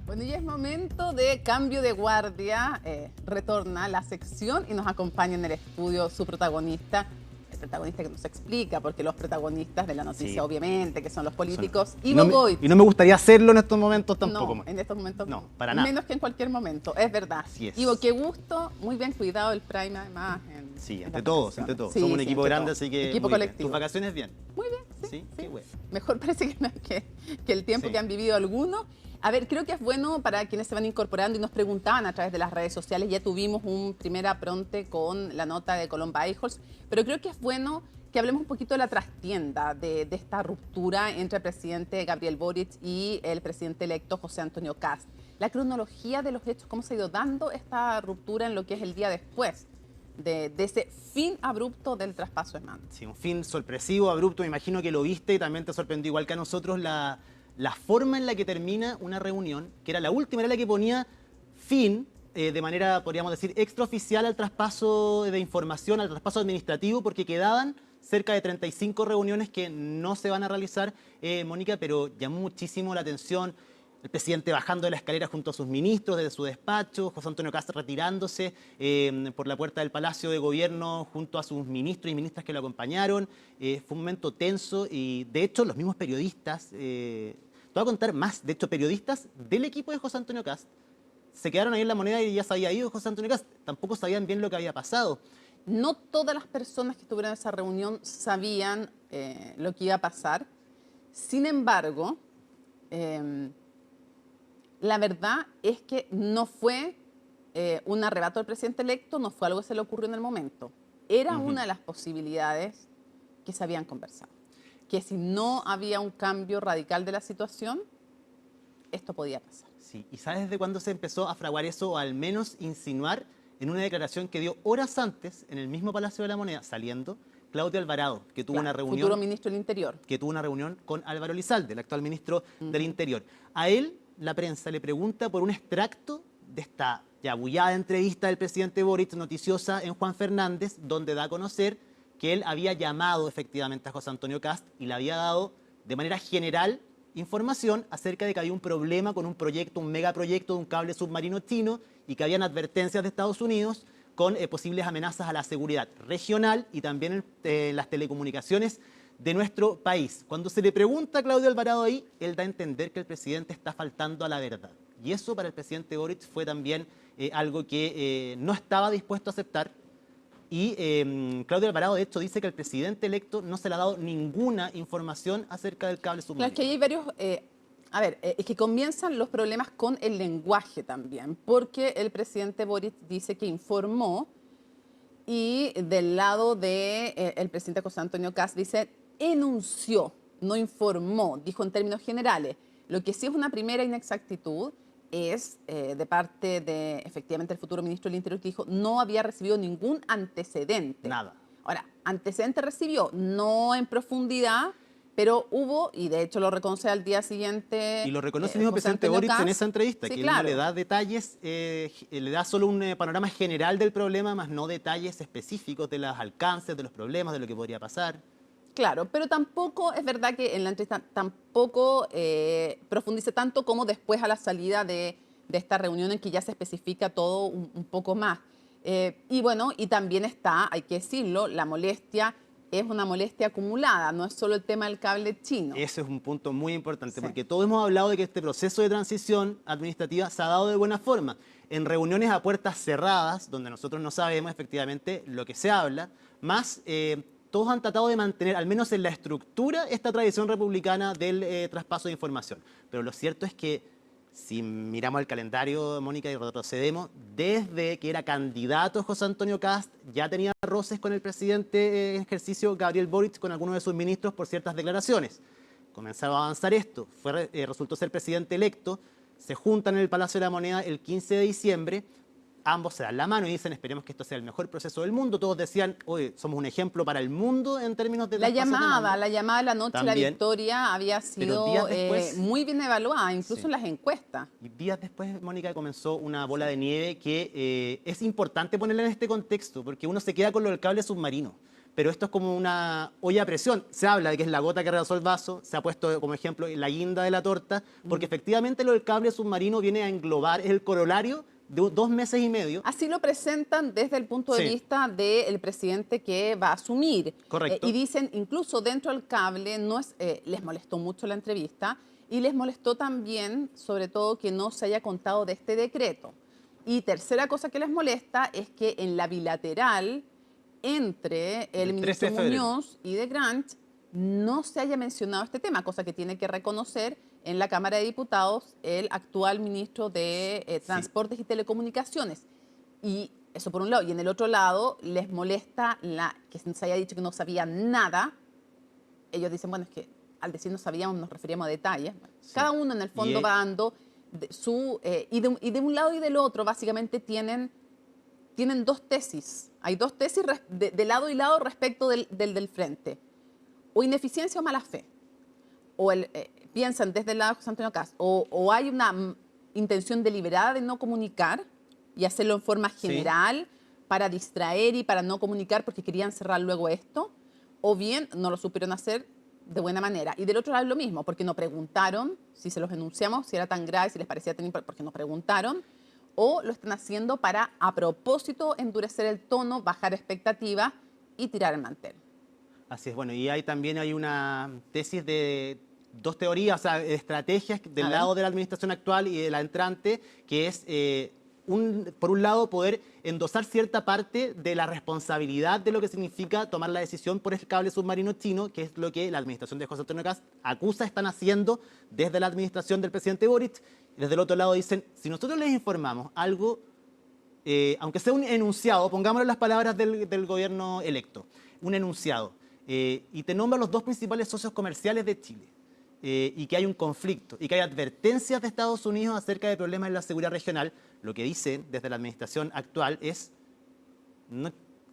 Bueno, y es momento de cambio de guardia. Retorna la sección y nos acompaña en el estudio su protagonista, el protagonista que nos explica, porque los protagonistas de la noticia, Sí, obviamente, que son los políticos. y Ivo no, Goit. y no me gustaría hacerlo en estos momentos tampoco. No, en estos momentos no, para nada. menos que en cualquier momento, es verdad. Así es. Ivo, qué gusto, muy bien cuidado el Prime además. Sí, en entre las todos, vacaciones. entre todos. Sí, Somos un sí, equipo entre grande, todos. así que Equipo muy bien. colectivo. ¿Tus vacaciones bien? Muy bien, Sí, qué bueno. Mejor parece que el tiempo Sí. que han vivido algunos. A ver, creo que es bueno para quienes se van incorporando y nos preguntaban a través de las redes sociales. Ya tuvimos un primer apronte con la nota de Colón Bajos, pero creo que es bueno que hablemos un poquito de la trastienda de esta ruptura entre el presidente Gabriel Boric y el presidente electo José Antonio Kast. La cronología de los hechos, cómo se ha ido dando esta ruptura en lo que es el día después de ese fin abrupto del traspaso de mando. Sí, un fin sorpresivo, abrupto, me imagino que lo viste y también te sorprendió igual que a nosotros la forma en la que termina una reunión, que era la última, era la que ponía fin de manera, podríamos decir, extraoficial al traspaso de información, al traspaso administrativo, porque quedaban cerca de 35 reuniones que no se van a realizar, Mónica, pero llamó muchísimo la atención. El presidente bajando de la escalera junto a sus ministros desde su despacho, José Antonio Kast retirándose por la puerta del Palacio de Gobierno junto a sus ministros y ministras que lo acompañaron. Fue un momento tenso y, de hecho, los mismos periodistas, te voy a contar más, de hecho, periodistas del equipo de José Antonio Kast se quedaron ahí en la moneda y ya se había ido José Antonio Kast. Tampoco sabían bien lo que había pasado. No todas las personas que estuvieron en esa reunión sabían lo que iba a pasar. Sin embargo, la verdad es que no fue un arrebato del presidente electo, no fue algo que se le ocurrió en el momento. Era una de las posibilidades que se habían conversado. Que si no había un cambio radical de la situación, esto podía pasar. Sí, ¿y sabes desde cuándo se empezó a fraguar eso, o al menos insinuar en una declaración que dio horas antes en el mismo Palacio de la Moneda, saliendo Claudio Alvarado, que tuvo una reunión, futuro ministro del Interior. que tuvo una reunión con Álvaro Elizalde, el actual ministro del Interior. A él, la prensa le pregunta por un extracto de esta ya bullada entrevista del presidente Boric, noticiosa en Juan Fernández, donde da a conocer que él había llamado efectivamente a José Antonio Kast y le había dado de manera general información acerca de que había un problema con un proyecto, un megaproyecto de un cable submarino chino y que habían advertencias de Estados Unidos con posibles amenazas a la seguridad regional y también en las telecomunicaciones de nuestro país. Cuando se le pregunta a Claudio Alvarado ahí, él da a entender que el presidente está faltando a la verdad. Y eso para el presidente Boric fue también algo que no estaba dispuesto a aceptar. Y Claudio Alvarado, de hecho, dice que el presidente electo no se le ha dado ninguna información acerca del cable submarino. Claro, es que hay varios... es que comienzan los problemas con el lenguaje también, porque el presidente Boric dice que informó y del lado del presidente José Antonio Kast dice enunció, no informó, dijo en términos generales. Lo que sí es una primera inexactitud es de parte de, efectivamente, el futuro ministro del Interior, que dijo no había recibido ningún antecedente. Nada. Ahora, antecedente recibió, no en profundidad, pero hubo, y de hecho lo reconoce al día siguiente. Y lo reconoce el mismo José presidente Antonio Boric Kast. en esa entrevista, Sí, que claro. él no le da detalles, le da solo un panorama general del problema, más no detalles específicos de los alcances, de los problemas, de lo que podría pasar. Claro, pero tampoco es verdad que en la entrevista tampoco profundice tanto como después a la salida de esta reunión en que ya se especifica todo un poco más. Y bueno, y también está, hay que decirlo, la molestia es una molestia acumulada, no es solo el tema del cable chino. Ese es un punto muy importante, Sí. porque todos hemos hablado de que este proceso de transición administrativa se ha dado de buena forma. En reuniones a puertas cerradas, donde nosotros no sabemos efectivamente lo que se habla, más todos han tratado de mantener, al menos en la estructura, esta tradición republicana del traspaso de información. Pero lo cierto es que si miramos el calendario, Mónica, y retrocedemos, desde que era candidato José Antonio Kast, ya tenía roces con el presidente en ejercicio Gabriel Boric, con algunos de sus ministros por ciertas declaraciones. Comenzaba a avanzar esto, resultó ser presidente electo, se juntan en el Palacio de la Moneda el 15 de diciembre, ambos se dan la mano y dicen esperemos que esto sea el mejor proceso del mundo. Todos decían, oye, somos un ejemplo para el mundo en términos de La traspasos de mando. llamada de la noche, la También. victoria había Pero sido días después- muy bien evaluada, incluso Sí. en las encuestas. Y días después, Mónica, comenzó una bola de nieve que es importante ponerla en este contexto, porque uno se queda con lo del cable submarino. pero esto es como una olla a presión. Se habla de que es la gota que rebasó el vaso, se ha puesto como ejemplo la guinda de la torta, porque efectivamente lo del cable submarino viene a englobar, es el corolario de 2 meses y medio. Así lo presentan desde el punto de vista del presidente que va a asumir. Correcto. Y dicen, incluso dentro del cable, no es, les molestó mucho la entrevista y les molestó también, sobre todo, que no se haya contado de este decreto. Y tercera cosa que les molesta es que en la bilateral entre el ministro Muñoz y de Grant no se haya mencionado este tema, cosa que tiene que reconocer en la Cámara de Diputados el actual ministro de Transportes y Telecomunicaciones. Y eso por un lado. Y en el otro lado les molesta que se haya dicho que no sabía nada. Ellos dicen, bueno, es que al decir no sabíamos nos referíamos a detalles. Cada uno en el fondo va dando y de un lado y del otro básicamente tienen 2 tesis. Hay 2 tesis de lado y lado respecto del frente. O ineficiencia o mala fe. O piensan desde el lado de José Antonio Kast, o hay una intención deliberada de no comunicar y hacerlo en forma general para distraer y para no comunicar porque querían cerrar luego esto, o bien no lo supieron hacer de buena manera. Y del otro lado es lo mismo, porque no preguntaron si se los enunciamos, si era tan grave, si les parecía tan importante, porque no preguntaron, o lo están haciendo para, a propósito, endurecer el tono, bajar expectativas y tirar el mantel. Así es, bueno, y también hay una tesis de 2 teorías, o sea, estrategias del lado de la administración actual y de la entrante, que es, por un lado, poder endosar cierta parte de la responsabilidad de lo que significa tomar la decisión por el cable submarino chino, que es lo que la administración de José Antonio Kast acusa están haciendo desde la administración del presidente Boric. Y desde el otro lado dicen, si nosotros les informamos algo, aunque sea un enunciado, pongámoslo en las palabras del gobierno electo, un enunciado, y te nombra los 2 principales socios comerciales de Chile, y que hay un conflicto, y que hay advertencias de Estados Unidos acerca de problemas en la seguridad regional, lo que dicen desde la administración actual es,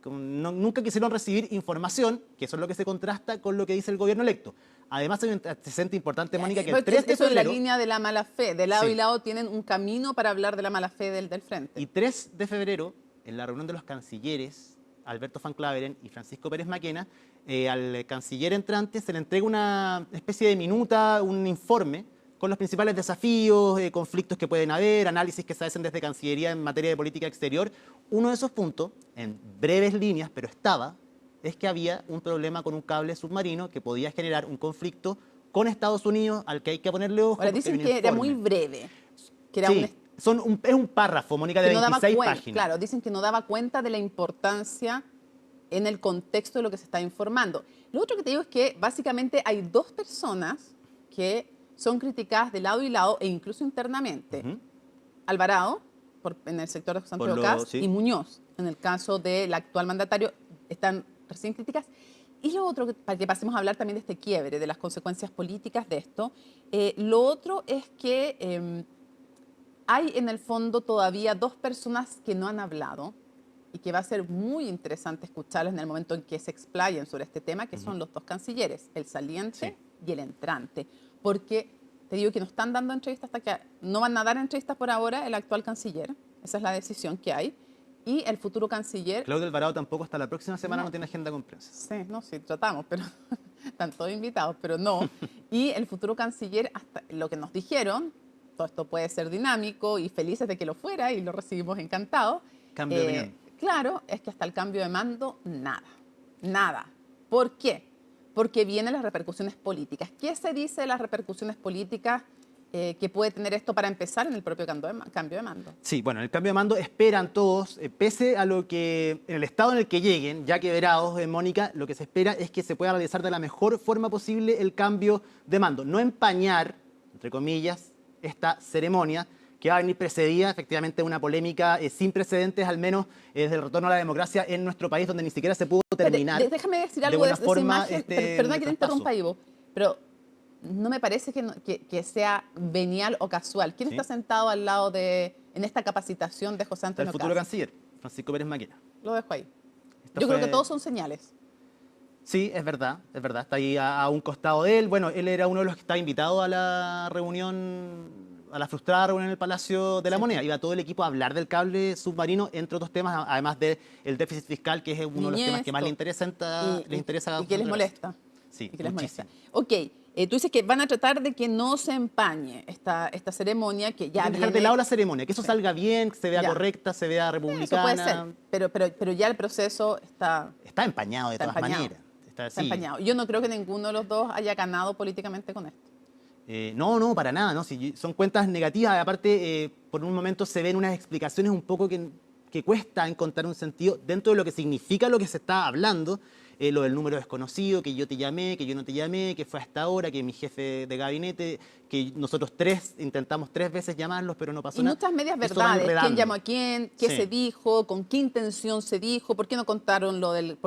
nunca quisieron recibir información, que eso es lo que se contrasta con lo que dice el gobierno electo. Además hay un antecedente importante, Mónica, que el 3 de febrero... Eso es la línea de la mala fe. De lado y lado tienen un camino para hablar de la mala fe del frente. Y 3 de febrero, en la reunión de los cancilleres, Alberto Van Claveren y Francisco Pérez Maquena, al canciller entrante se le entrega una especie de minuta, un informe con los principales desafíos, conflictos que pueden haber, análisis que se hacen desde Cancillería en materia de política exterior. Uno de esos puntos, en breves líneas, pero es que había un problema con un cable submarino que podía generar un conflicto con Estados Unidos al que hay que ponerle ojo. Ahora dicen que era muy breve. Que era es un párrafo, Mónica, de 26 páginas. Claro, dicen que no daba cuenta de la importancia en el contexto de lo que se está informando. Lo otro que te digo es que básicamente hay 2 personas que son criticadas de lado y lado e incluso internamente. Alvarado, en el sector de José Antonio Kast, y Muñoz, en el caso del actual mandatario, están recién críticas. Y lo otro, para que pasemos a hablar también de este quiebre, de las consecuencias políticas de esto, lo otro es que hay en el fondo todavía 2 personas que no han hablado y que va a ser muy interesante escucharlas en el momento en que se explayen sobre este tema, que son los 2 cancilleres, el saliente y el entrante. Porque te digo que no están dando entrevistas no van a dar entrevistas por ahora el actual canciller, esa es la decisión que hay, y el futuro canciller... Claudio Alvarado tampoco hasta la próxima semana no tiene agenda con prensa. Sí, tratamos, pero están todos invitados, pero no. Y el futuro canciller, hasta lo que nos dijeron, todo esto puede ser dinámico y felices de que lo fuera y lo recibimos encantados. Cambio de opinión. Claro, es que hasta el cambio de mando, nada. ¿Por qué? Porque vienen las repercusiones políticas. ¿Qué se dice de las repercusiones políticas que puede tener esto para empezar en el propio cambio de mando? Sí, bueno, en el cambio de mando esperan todos, pese a lo que, en el estado en el que lleguen, ya que verados, Mónica, lo que se espera es que se pueda realizar de la mejor forma posible el cambio de mando. No empañar, entre comillas, esta ceremonia, que va a venir precedida efectivamente de una polémica sin precedentes, al menos desde el retorno a la democracia en nuestro país, donde ni siquiera se pudo terminar. Pero, déjame decir algo de esa imagen, perdona que te interrumpa, Ivo, pero no me parece que sea venial o casual. ¿Quién está sentado al lado en esta capacitación de José Antonio Kast? El futuro canciller, Francisco Pérez Maquena. Lo dejo ahí. Yo creo que todos son señales. Sí, es verdad, está ahí a un costado de él. Bueno, él era uno de los que estaba invitado a la reunión, a la frustrada reunión en el Palacio de la Sí. Moneda. Iba todo el equipo a hablar del cable submarino, entre otros temas, además del déficit fiscal, que es uno de los temas que más les interesa. Y que les molesta. Sí, Y que les molesta. muchísimo. Ok, tú dices que van a tratar de que no se empañe esta ceremonia que ya Dejar viene... de lado la ceremonia, que eso Sí. salga bien, que se vea Ya. correcta, se vea Eso republicana. puede ser, pero ya el proceso está Está empañado de Está todas empañado. maneras. Está Está así. empañado. Yo no creo que ninguno de los dos haya ganado políticamente con esto. No, para nada, ¿no? Si son cuentas negativas, aparte, por un momento se ven unas explicaciones un poco que cuesta encontrar un sentido dentro de lo que significa lo que se está hablando, lo del número desconocido, que yo te llamé, que yo no te llamé, que fue hasta ahora, que mi jefe de gabinete, que nosotros intentamos 3 veces llamarlos, pero no pasó Y nada. muchas medias Eso va verdades. ¿Quién enredando. llamó a quién? ¿Qué Sí. se dijo? ¿Con qué intención se dijo? ¿Por qué no contaron lo del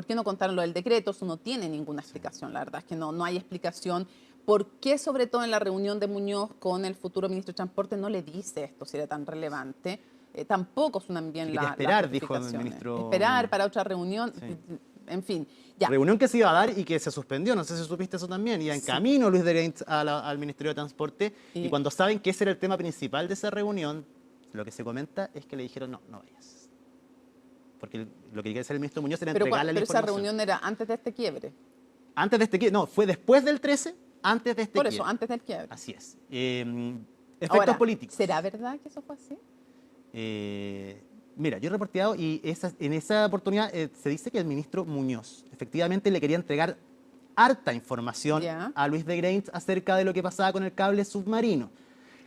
decreto? Eso no tiene ninguna explicación. La verdad es que no hay explicación. ¿Por qué, sobre todo en la reunión de Muñoz con el futuro ministro de Transporte, no le dice esto si era tan relevante? Tampoco suenan bien Se quería las esperar, dijo el justificaciones. ministro Esperar Muñoz. para otra reunión. Sí. En fin, ya. Reunión que se iba a dar y que se suspendió, no sé si supiste eso también. Iba en Sí. camino Luis de Guindos al Ministerio de Transporte y Y- cuando saben que ese era el tema principal de esa reunión, lo que se comenta es que le dijeron no vayas. Porque lo que quería hacer el ministro Muñoz era entregarle la Pero esa información. reunión era antes de este quiebre. Antes de este quiebre, no, fue después del 13, antes de este Por quiebre. eso, antes del quiebre. Así es. Efectos Ahora, políticos. ¿será verdad que eso fue así? Mira, yo he reporteado y en esa oportunidad se dice que el ministro Muñoz efectivamente le quería entregar harta información Ya. a Luis de Guindos acerca de lo que pasaba con el cable submarino.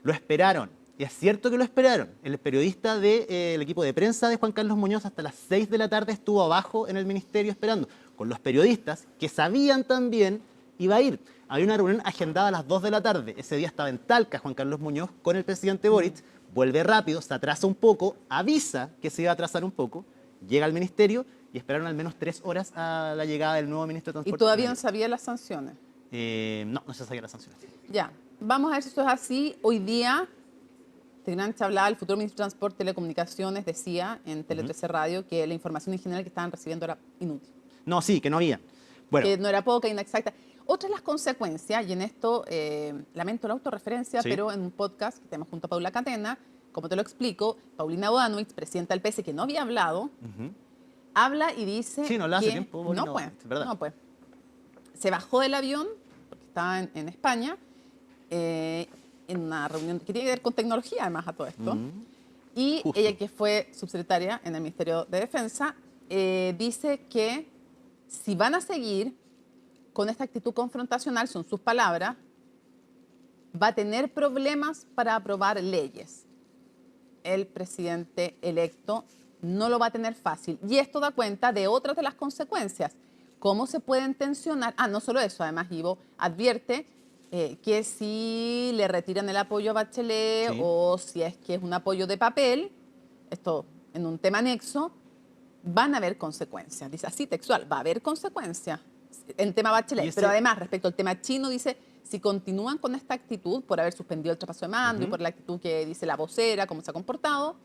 Lo esperaron. Y es cierto que lo esperaron. El periodista del equipo de prensa de Juan Carlos Muñoz hasta las 6 de la tarde estuvo abajo en el ministerio esperando, con los periodistas que sabían también iba a ir. Había una reunión agendada a las 2 de la tarde. Ese día estaba en Talca Juan Carlos Muñoz con el presidente Boric. Vuelve rápido, se atrasa un poco, avisa que se iba a atrasar un poco, llega al ministerio y esperaron al menos 3 horas a la llegada del nuevo ministro de Y Transporte. todavía no sabía las sanciones. No se sabía las sanciones. Ya, vamos a ver si esto es así. Hoy día, Tigran Chablá, el futuro ministro de Transporte y Telecomunicaciones, decía en Tele 13 Radio que la información en general que estaban recibiendo era inútil. No, sí, que no había. Bueno, Que no era poca, inexacta. Otra de las consecuencias, y en esto lamento la autorreferencia, Sí. pero en un podcast que tenemos junto a Paula Catena, como te lo explico, Paulina Bodanovich, presidenta del PS, que no había hablado, habla y dice Sí, no habla hace que tiempo, no, Paulina pues, Bodanovich, ¿verdad? no, pues. Se bajó del avión, porque estaba en España, en una reunión que tiene que ver con tecnología, además, a todo esto. Y Justo. ella, que fue subsecretaria en el Ministerio de Defensa, dice que si van a seguir con esta actitud confrontacional, son sus palabras, va a tener problemas para aprobar leyes. El presidente electo no lo va a tener fácil. Y esto da cuenta de otras de las consecuencias. ¿Cómo se pueden tensionar? No solo eso, además Ivo advierte que si le retiran el apoyo a Bachelet Sí. o si es que es un apoyo de papel, esto en un tema anexo, van a haber consecuencias. Dice así textual, va a haber consecuencias en tema Bachelet. Y ese- Pero además, respecto al tema chino, dice, si continúan con esta actitud, por haber suspendido el traspaso de mando y por la actitud que dice la vocera, cómo se ha comportado,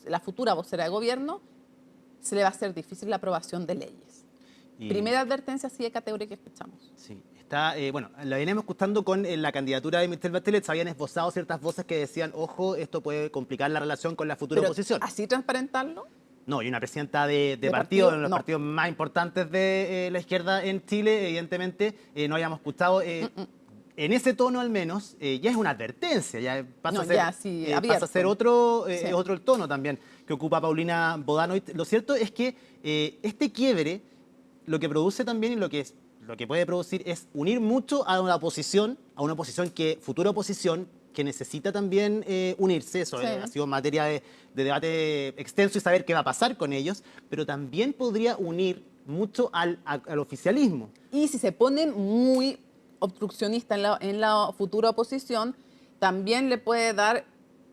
la futura vocera de gobierno, se le va a hacer difícil la aprobación de leyes. y- Primera advertencia así de categoría que escuchamos. Sí, está, bueno, la veníamos escuchando con la candidatura de Michelle Bachelet, se habían esbozado ciertas voces que decían, ojo, esto puede complicar la relación con la futura Pero oposición. así transparentarlo, No, y una presidenta de ¿De partido, partido? uno de los No. partidos más importantes de la izquierda en Chile, evidentemente, no habíamos escuchado, en ese tono al menos, ya es una advertencia, ya pasa No, a ser, ya, sí, pasa abierto. a ser otro, Sí. otro el tono también que ocupa Paulina Bodanovich. Lo cierto es que este quiebre lo que produce también y lo que puede producir es unir mucho a una oposición futura oposición, que necesita también unirse. Eso Sí. ha sido materia de debate extenso y saber qué va a pasar con ellos, pero también podría unir mucho al oficialismo. y si se ponen muy obstruccionistas en la futura oposición, también le puede dar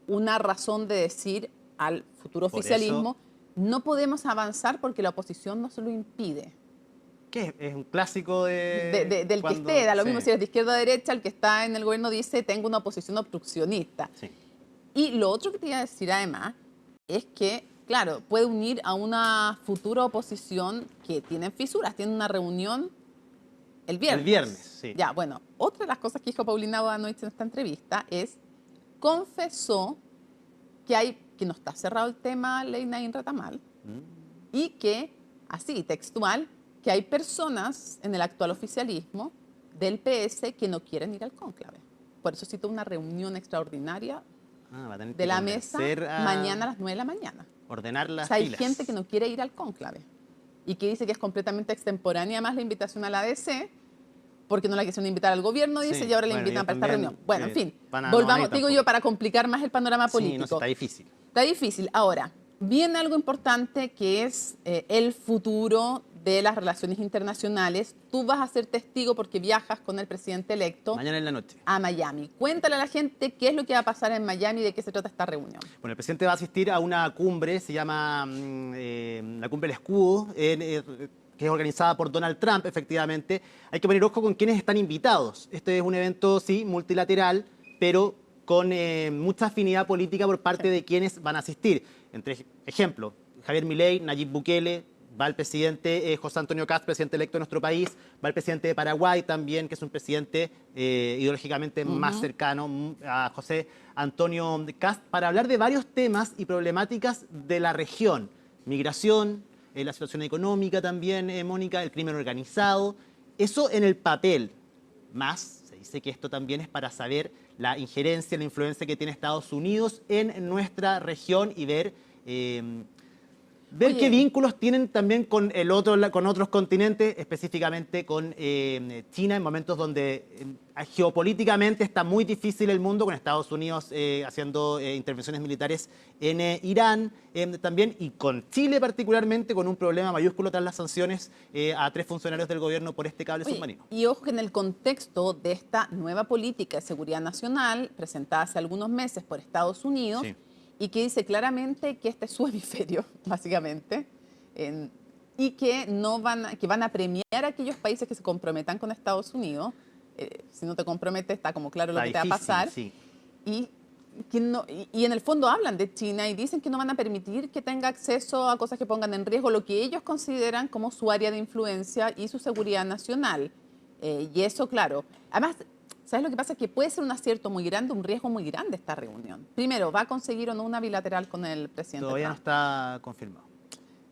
una razón de decir al futuro Por oficialismo, no podemos avanzar porque la oposición nos lo impide. Que es un clásico Del cuando- que esté, da lo mismo sí, si eres de izquierda o de derecha, el que está en el gobierno dice, tengo una oposición obstruccionista. sí. Y lo otro que te iba a decir además es que, claro, puede unir a una futura oposición que tienen fisuras, tienen una reunión el viernes. El viernes, sí. Ya, bueno, otra de las cosas que dijo Paulina Bodanovich en esta entrevista es confesó que no está cerrado el tema Ley Nain Retamal y que, así, textual, que hay personas en el actual oficialismo del PS que no quieren ir al cónclave. Por eso citó una reunión extraordinaria Va a tener de que la mesa mañana a las 9 de la mañana. ordenar las O sea, hay filas. gente que no quiere ir al cónclave y que dice que es completamente extemporánea más la invitación a la ADC porque no la quisieron invitar al gobierno, dice, Sí, y ahora la bueno, invitan ellos para esta también, reunión. Bueno, en fin, van a no volvamos, ir digo yo, tampoco. para complicar más el panorama político. Sí, no, sí, está difícil. Está difícil. Ahora, viene algo importante que es el futuro de las relaciones internacionales. Tú vas a ser testigo porque viajas con el presidente electo Mañana en la noche. a Miami. Cuéntale a la gente qué es lo que va a pasar en Miami y de qué se trata esta reunión. Bueno, el presidente va a asistir a una cumbre, se llama la Cumbre del Escudo, que es organizada por Donald Trump, efectivamente. Hay que poner ojo con quienes están invitados. Este es un evento, sí, multilateral, pero con mucha afinidad política por parte de quienes van a asistir. Entre ejemplo, Javier Milei, Nayib Bukele, va el presidente José Antonio Kast, presidente electo de nuestro país, va el presidente de Paraguay también, que es un presidente ideológicamente más cercano a José Antonio Kast, para hablar de varios temas y problemáticas de la región. Migración, la situación económica también, Mónica, el crimen organizado. Eso en el papel. Más, se dice que esto también es para saber la injerencia, la influencia que tiene Estados Unidos en nuestra región y ver qué vínculos tienen también con con otros continentes, específicamente con China, en momentos donde geopolíticamente está muy difícil el mundo, con Estados Unidos haciendo intervenciones militares en Irán también, y con Chile particularmente, con un problema mayúsculo tras las sanciones a 3 funcionarios del gobierno por este cable submarino. Y ojo que en el contexto de esta nueva política de seguridad nacional, presentada hace algunos meses por Estados Unidos, Sí. y que dice claramente que este es su hemisferio, básicamente, y que van a premiar a aquellos países que se comprometan con Estados Unidos. Si no te comprometes, está como claro lo Está que te va a difícil, pasar. sí. Y en el fondo hablan de China y dicen que no van a permitir que tenga acceso a cosas que pongan en riesgo lo que ellos consideran como su área de influencia y su seguridad nacional. Y eso, claro. Además, ¿sabes lo que pasa? Que puede ser un acierto muy grande, un riesgo muy grande esta reunión. Primero, ¿va a conseguir o no una bilateral con el presidente Todavía no Trump? está confirmado.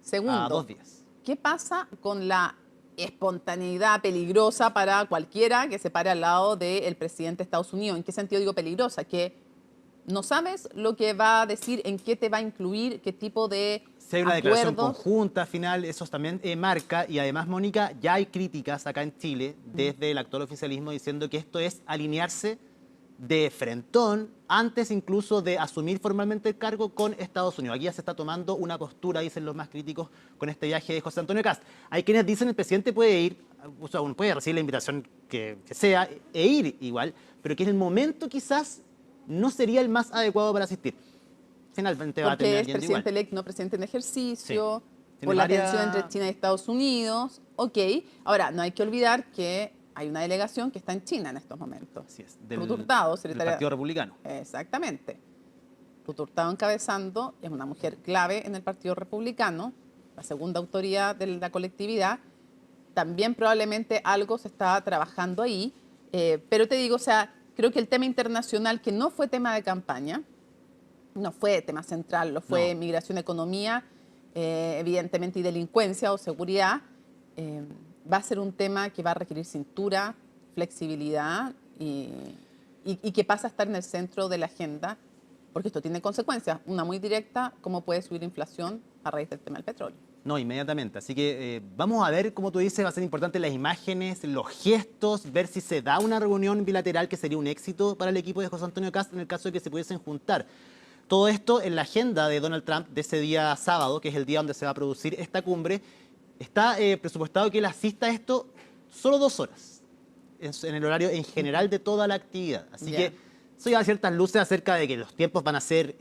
Segundo, A 2 días. ¿qué pasa con la espontaneidad peligrosa para cualquiera que se pare al lado del presidente de Estados Unidos? ¿En qué sentido digo peligrosa? Que no sabes lo que va a decir, en qué te va a incluir, qué tipo de Si hay una declaración acuerdos. conjunta final, eso también marca, y además, Mónica, ya hay críticas acá en Chile desde el actual oficialismo diciendo que esto es alinearse de frentón antes incluso de asumir formalmente el cargo con Estados Unidos. Aquí ya se está tomando una postura, dicen los más críticos, con este viaje de José Antonio Kast. Hay quienes dicen el presidente puede ir, o sea, puede recibir la invitación que sea e ir igual, pero que en el momento quizás no sería el más adecuado para asistir. Finalmente va a Porque terminar es yendo presidente igual. electo, no presidente en ejercicio, Sí. Tiene por la varias- tensión entre China y Estados Unidos. Ok, ahora, no hay que olvidar que hay una delegación que está en China en estos momentos. Así es, Ruth Hurtado, del secretaria. Partido Republicano. Exactamente. Ruth Hurtado encabezando, es una mujer clave en el Partido Republicano, la segunda autoridad de la colectividad. También probablemente algo se está trabajando ahí, pero te digo, o sea, creo que el tema internacional, que no fue tema de campaña, no fue tema central, lo fue No. migración, economía, evidentemente, y delincuencia o seguridad, va a ser un tema que va a requerir cintura, flexibilidad y que pasa a estar en el centro de la agenda, porque esto tiene consecuencias. Una muy directa, cómo puede subir inflación a raíz del tema del petróleo. No, inmediatamente. Así que vamos a ver, como tú dices, va a ser importante las imágenes, los gestos, ver si se da una reunión bilateral que sería un éxito para el equipo de José Antonio Kast en el caso de que se pudiesen juntar. Todo esto en la agenda de Donald Trump de ese día sábado, que es el día donde se va a producir esta cumbre, está presupuestado que él asista a esto solo 2 horas, en el horario en general de toda la actividad. Así Ya. que eso ya da ciertas luces acerca de que los tiempos van a ser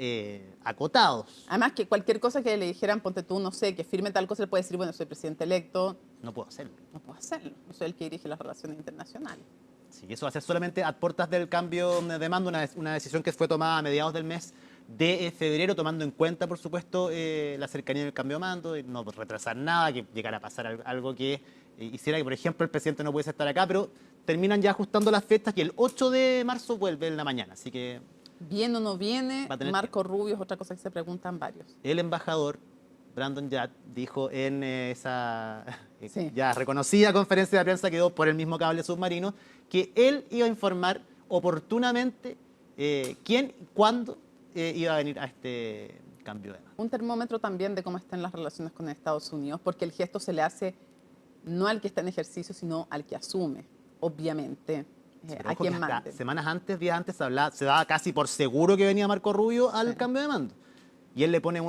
acotados. Además, que cualquier cosa que le dijeran, ponte tú, no sé, que firme tal cosa, le puede decir, bueno, soy presidente electo, No puedo hacerlo. no puedo hacerlo, no soy el que dirige las relaciones internacionales. Sí, eso va a ser solamente a puertas del cambio de mando, una decisión que fue tomada a mediados del mes de febrero, tomando en cuenta, por supuesto, la cercanía del cambio de mando, y no retrasar nada, que llegara a pasar algo que hiciera que, por ejemplo, el presidente no pudiese estar acá, pero terminan ya ajustando las fechas y el 8 de marzo vuelve en la mañana, así que ¿Viene o no viene? Va a tener Marco Rubio es otra cosa que se preguntan varios. El embajador Brandon Yat dijo en esa Sí. ya reconocida conferencia de prensa que dio por el mismo cable submarino que él iba a informar oportunamente quién y cuándo iba a venir a este cambio de mando. Un termómetro también de cómo están las relaciones con Estados Unidos, porque el gesto se le hace no al que está en ejercicio, sino al que asume, obviamente, Pero a ojo quien que hasta mande. semanas antes, días antes, se daba casi por seguro que venía Marco Rubio al Sí. cambio de mando. Y él le pone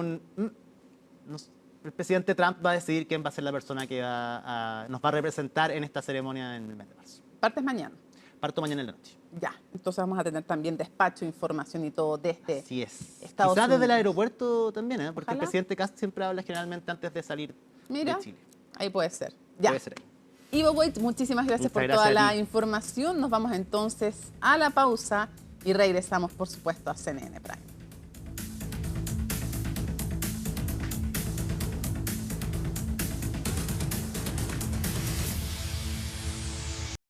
el presidente Trump va a decidir quién va a ser la persona que nos va a representar en esta ceremonia en el mes de marzo. Partes mañana. Parto mañana en la noche. Ya, entonces vamos a tener también despacho, información y todo desde Así es. Estados Quizás desde el Unidos. aeropuerto también, porque el Ojalá. presidente Cast siempre habla generalmente antes de salir Mira, de Chile. ahí puede ser. Ya. Puede ser ahí. Ivo Voigt, muchísimas gracias Muchas por gracias toda a la ti. información. Nos vamos entonces a la pausa y regresamos, por supuesto, a CNN Prime.